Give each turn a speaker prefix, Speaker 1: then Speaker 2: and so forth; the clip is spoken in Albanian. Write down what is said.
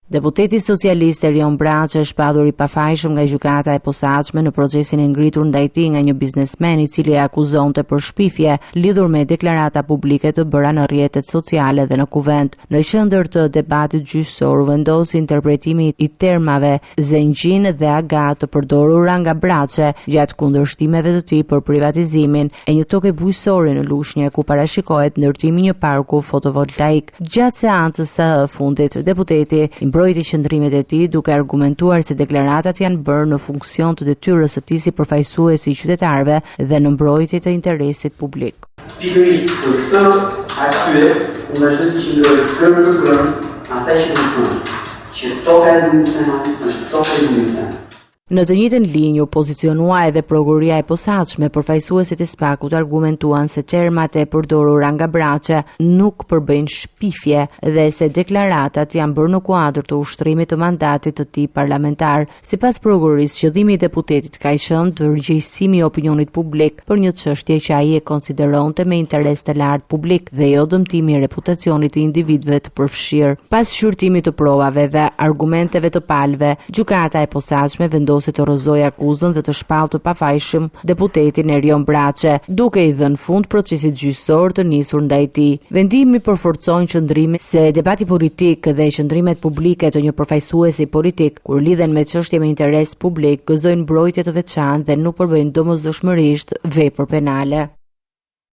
Speaker 1: Deputeti socialist Erion Braçe është shpadur I pafajshëm nga gjykata e posaçme në procesin e ngritur ndaj tij nga një biznesmen I cili e akuzonte për shpifje lidhur me deklarata publike të bëra në rrjetet sociale dhe në kuvent. Në qendër të debatit gjyqësor vendosi interpretimi I termave zengjin dhe agat të përdorura nga Braçe gjatë kundërshtimeve të tij për privatizimin e një toke bujqësore në Lushnjë ku parashikohet ndërtimi një parku fotovoltaik. Gjatë seancës së fundit, deputeti mbrojti qëndrimet e tij duke argumentuar se deklaratat janë bërë në funksion të detyrës së tij si përfaqësues I qytetarëve dhe në mbrojtje të interesit publik.
Speaker 2: Pikërisht për këtë arsye, unë vazhdoj të qëndroj kërë në kërë asaj që të thënë, që toka e Lumicena është toka e Lumicena.
Speaker 1: Në të njëjtën linjë u pozicionua edhe prokuroria e posaçme, përfaqësuesit e SPAK-ut argumentuan se termat e përdorura nga Braçe nuk përbëjnë shpifje dhe se deklaratat janë bërë në kuadër të ushtrimit të mandatit të tij parlamentar. Sipas prokurorisë, qëllimi I deputetit ka qenë përgjegjësimi I opinionit publik për një çështje që ai e konsideronte me interes të lartë publik dhe jo dëmtimi I reputacionit të individëve të përfshirë. Pas shqyrtimit të provave dhe argumenteve të palëve, gjykata e posaçme vendosi të rrëzoj akuzën dhe të shpallë të pafajshëm deputetin Erion Braçe, duke I dhënë fund procesit gjyqësor të nisur ndaj tij. Vendimi përforcon qëndrimin se debati politik dhe qëndrimet publike të një përfaqësuesi politik kur lidhen me çështje me interes publik gëzojnë mbrojtje të veçantë dhe nuk përbëjnë domosdoshmërisht vepër penale.